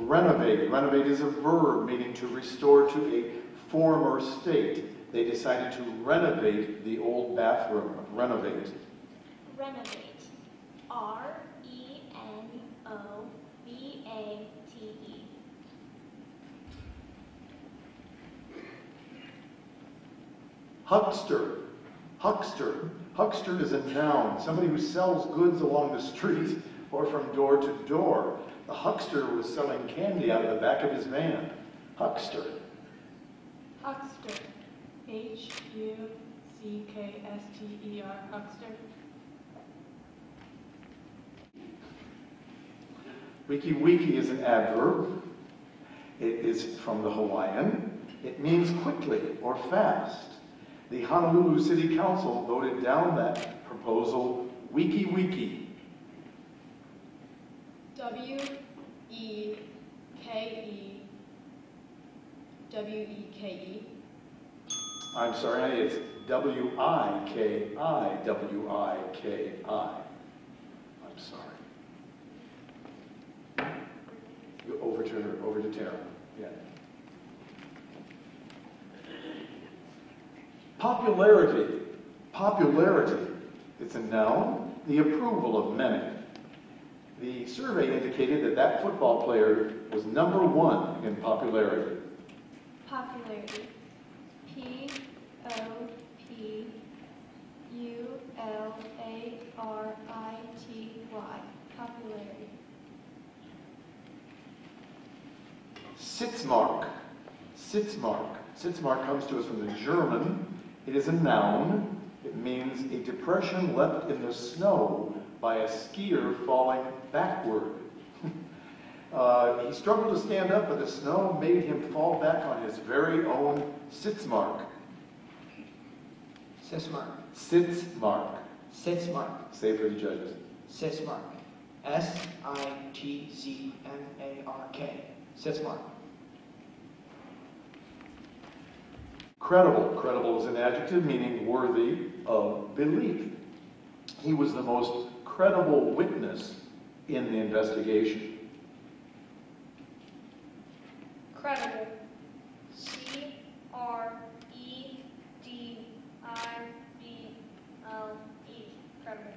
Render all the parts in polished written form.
Renovate. Renovate is a verb meaning to restore to a former state. They decided to renovate the old bathroom. Renovate. Renovate. R-E-N-O-V-A-T-E. Huckster. Huckster. Huckster is a noun, somebody who sells goods along the street or from door to door. The huckster was selling candy out of the back of his van. Huckster. Huckster. H-U-C-K-S-T-E-R. Huckster. Wiki is an adverb. It is from the Hawaiian. It means quickly or fast. The Honolulu City Council voted down that proposal. Wiki. W-E-K-E. I'm sorry, it's W-I-K-I-W-I-K-I. I'm sorry. Over to Tara. Yeah. Popularity. Popularity. It's a noun. The approval of many. The survey indicated that that football player was #1 in popularity. Popularity. P-O-P-U-L-A-R-I-T-Y. Popularity. Sitzmark. Sitzmark. Sitzmark comes to us from the German. It is a noun. It means a depression left in the snow by a skier falling backward. He struggled to stand up, but the snow made him fall back on his very own Sitzmark. Sitzmark. Sitzmark. Sitzmark. Say it for the judges. Sitzmark. S-I-T-Z-M-A-R-K. Sitzmark. Credible. Credible is an adjective meaning worthy of belief. He was the most credible witness in the investigation. Credible. C-R-E-D-I-B-L-E. Credible.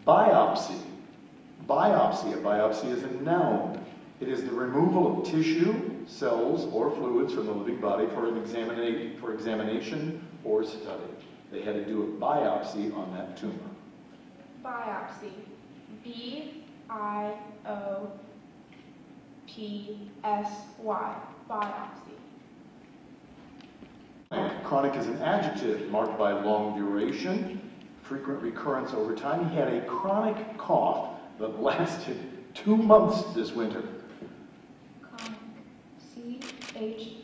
Biopsy. Biopsy. A biopsy is a noun. It is the removal of tissue, cells, or fluids from the living body for examination or study. They had to do a biopsy on that tumor. Biopsy. B-I-O-P-S-Y. Biopsy. Chronic is an adjective marked by long duration, frequent recurrence over time. He had a chronic cough that lasted 2 months this winter. Chronic. C-H-R-O-N-I-C.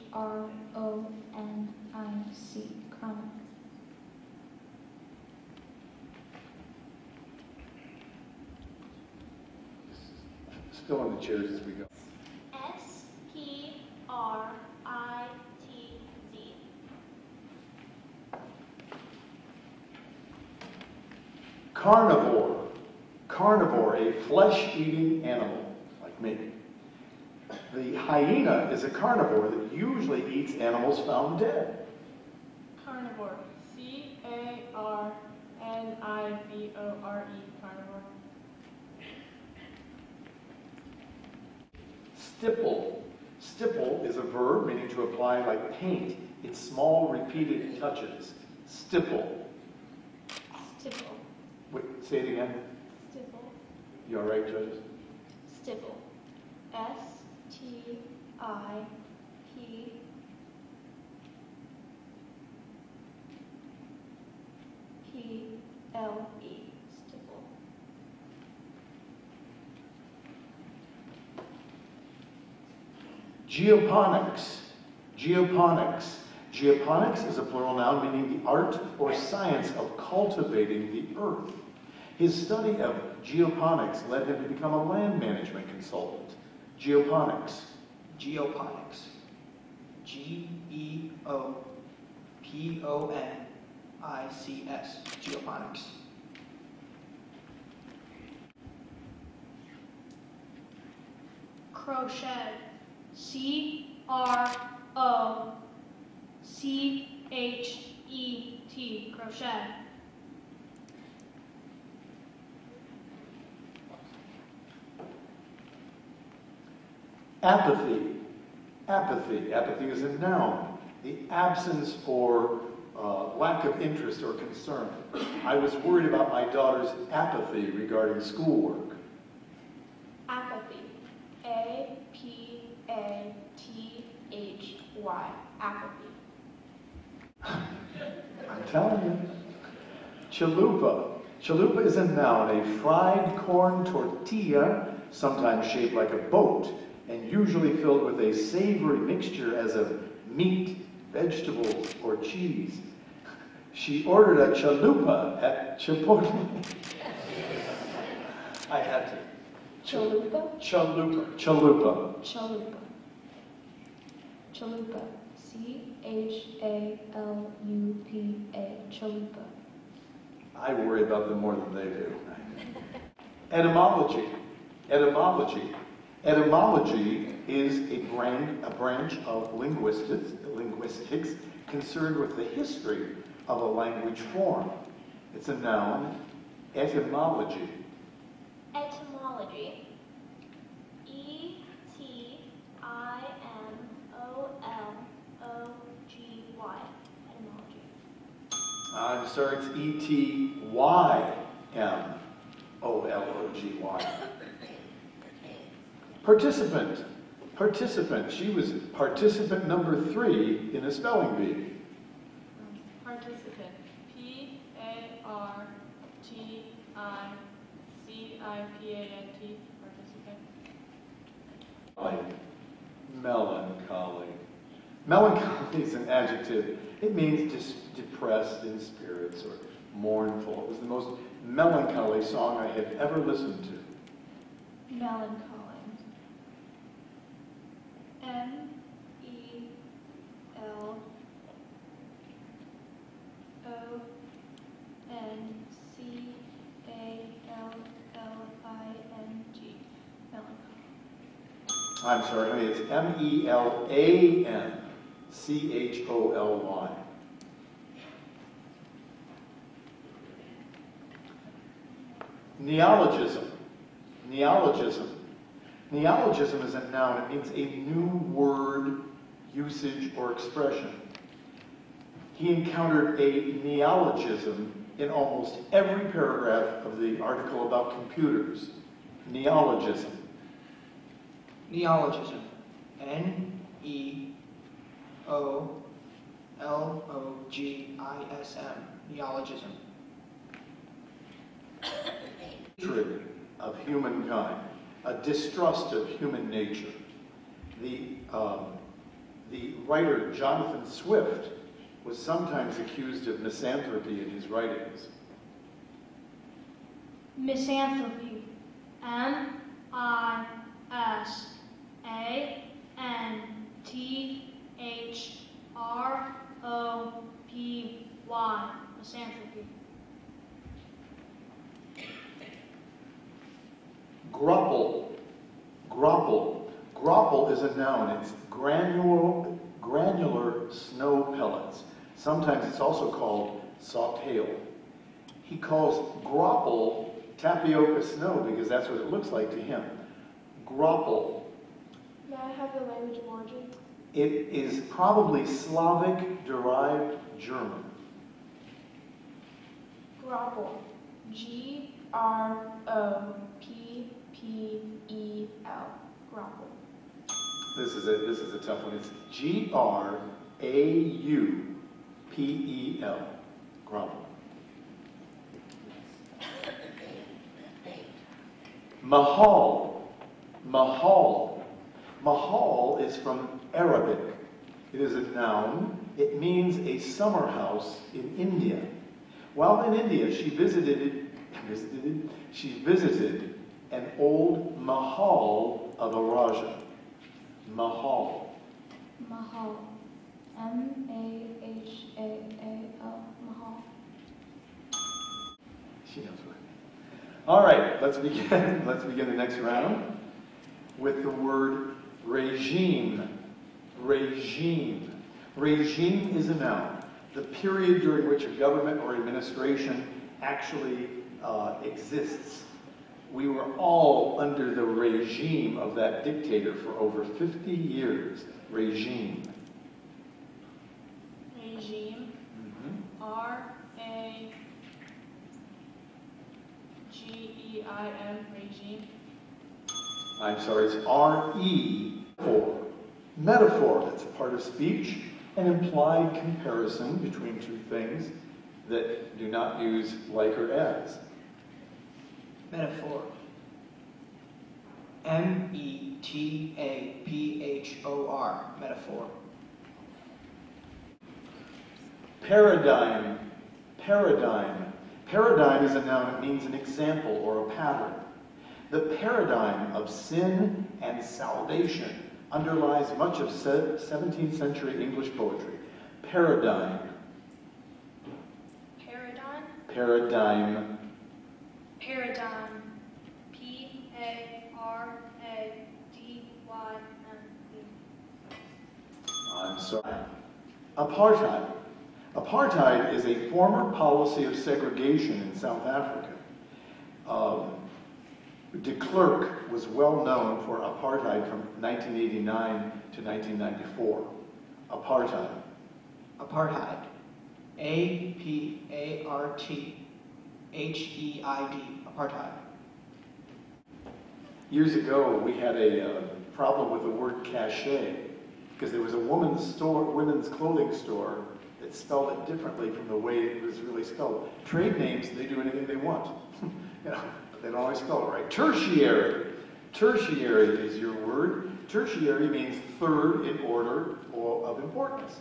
Chronic. Still on the chairs as we go. S-P-R-I-T-Z. Carnivore. Carnivore, a flesh-eating animal, like me. The hyena is a carnivore that usually eats animals found dead. Carnivore. C-A-R-N-I-V-O-R-E. Carnivore. Stipple. Stipple is a verb meaning to apply like paint. It's small repeated touches. Stipple. Stipple. Wait, say it again. Stipple. You all right, judges? Stipple. S-T-I-P-P-L-E. Stipple. GeoPonics. GeoPonics. GeoPonics is a plural noun meaning the art or science of cultivating the earth. His study of geoponics led him to become a land management consultant. GeoPonics. GeoPonics. G-E-O-P-O-N-I-C-S. GeoPonics. crochet. C-R-O-C-H-E-T, crochet. Apathy. Apathy. Apathy is a noun. The absence or lack of interest or concern. I was worried about my daughter's apathy regarding schoolwork. Apathy. A-P-A-T-H-Y. Apathy. I'm telling you. Chalupa. Chalupa is a noun, a fried corn tortilla, sometimes shaped like a boat, and usually filled with a savory mixture as of meat, vegetables, or cheese. She ordered a chalupa at Chipotle. I had to. Chalupa. Chalupa. Chalupa. Chalupa. Chalupa. C-H-A-L-U-P-A. Chalupa. I worry about them more than they do. Etymology. Etymology. Etymology is a branch of linguistics concerned with the history of a language form. It's a noun, etymology. Etymology. E-T-I-M-O-L-O-G-Y. Etymology. I'm sorry, it's E-T-Y-M-O-L-O-G-Y. Participant. Participant. She was participant number 3 in a spelling bee. Participant. P-A-R-T-I-C-I-P-A-N-T. Participant. Melancholy. Melancholy is an adjective. It means depressed in spirits or mournful. It was the most melancholy song I had ever listened to. Melancholy. M-E-L-O-N-C-A-L-L-I-N-G. Melancholy. I'm sorry, honey, it's M-E-L-A-N-C-H-O-L-Y. Neologism. Neologism. Neologism is a noun. It means a new word, usage, or expression. He encountered a neologism in almost every paragraph of the article about computers. Neologism. Neologism. N-E-O-L-O-G-I-S-M. Neologism. Hatred of humankind, a distrust of human nature. The writer Jonathan Swift was sometimes accused of misanthropy in his writings. Misanthropy. M-I-S-A-N-T-H-R-O-P-Y. Misanthropy. Grumble. Grumble. Grumble is a noun. It's granular snow pellets. Sometimes it's also called sautéo. He calls grapple tapioca snow because that's what it looks like to him. Grapple. May I have the language of origin? It is probably Slavic-derived German. Grapple. G-R-O-P-P-E-L. Grapple. This is a tough one. It's G-R-A-U-P-E-L. Grumble. Mahal. Mahal. Mahal is from Arabic. It is a noun. It means a summer house in India. While in India, she visited an old Mahal of a Raja. Mahal. Mahal. M-A-H-A-A-L. Mahal. She knows what it means. All right, let's begin. Let's begin the next round. with the word regime. Regime. Regime is a noun. The period during which a government or administration actually exists. We were all under the regime of that dictator for over 50 years. Regime. Regime. R-A-G-E-I-M. Regime. I'm sorry, it's R-E. Metaphor, that's a part of speech, an implied comparison between two things that do not use like or as. Metaphor. M-E-T-A-P-H-O-R. Metaphor. Paradigm. Paradigm. Paradigm is a noun. It means an example or a pattern. The paradigm of sin and salvation underlies much of 17th century English poetry. Paradigm. Paradigm. Paradigm. Paradigm. P-A-R-A-D-Y-M-E. I'm sorry. Apartheid. Apartheid is a former policy of segregation in South Africa. De Klerk was well known for apartheid from 1989 to 1994. Apartheid. Apartheid. A-P-A-R-T-H-E-I-D. Apartheid. Years ago, we had a problem with the word cachet because there was a women's clothing store that spelled it differently from the way it was really spelled. Trade names, they do anything they want. You know, but they don't always spell it right. Tertiary. Tertiary is your word. Tertiary means third in order or of importance,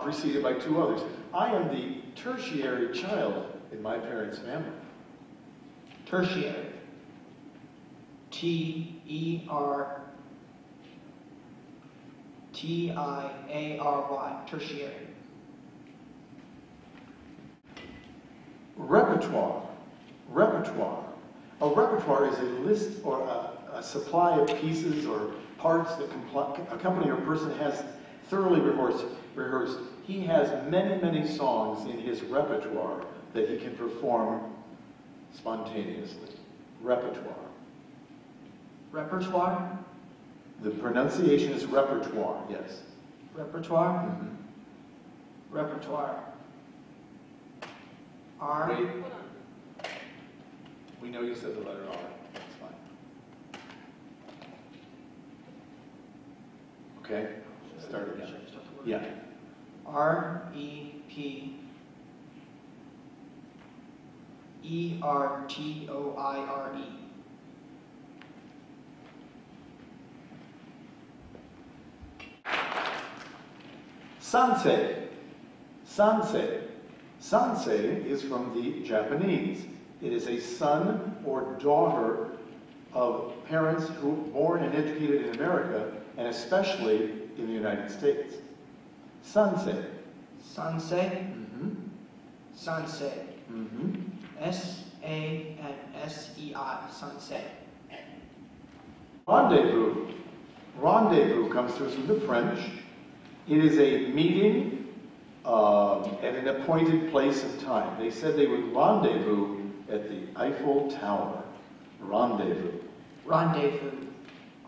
preceded by two others. I am the tertiary child in my parents' family. Tertiary. T-E-R-T-I-A-R-Y. Tertiary. Repertoire. Repertoire. A repertoire is a list or a supply of pieces or parts that a company or person has thoroughly rehearsed. He has many, many songs in his repertoire that he can perform spontaneously. Repertoire. Repertoire. The pronunciation is repertoire, yes. Repertoire. Mm-hmm. Repertoire. R. Wait. We know you said the letter R. That's fine. Okay? Start again. Yeah. R-E-P-E-R-T-O-I-R-E. Sansei. Sansei. Sansei is from the Japanese. It is a son or daughter of parents who were born and educated in America, and especially in the United States. Sansei. Sansei. Mm-hmm. Sansei. Mm-hmm. S-A-N-S-E-I. Sansei. Rendezvous. Rendezvous comes to us from the French. It is a meeting at an appointed place and time. They said they would rendezvous at the Eiffel Tower. Rendezvous. Rendezvous.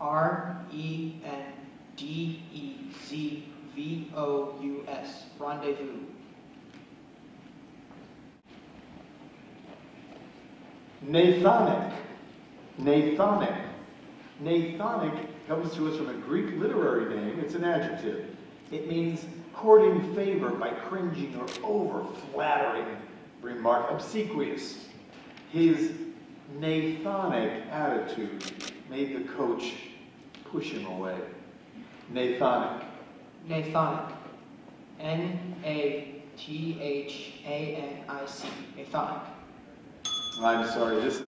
R-E-N-D-E-Z-V-O-U-S. Rendezvous. Negasonic. Negasonic. Negasonic comes to us from a Greek literary name. It's an adjective. It means courting favor by cringing or over-flattering remark, obsequious. His Negasonic attitude made the coach push him away. Negasonic. Negasonic. N-A-T-H-A-N-I-C. Negasonic. I'm sorry, this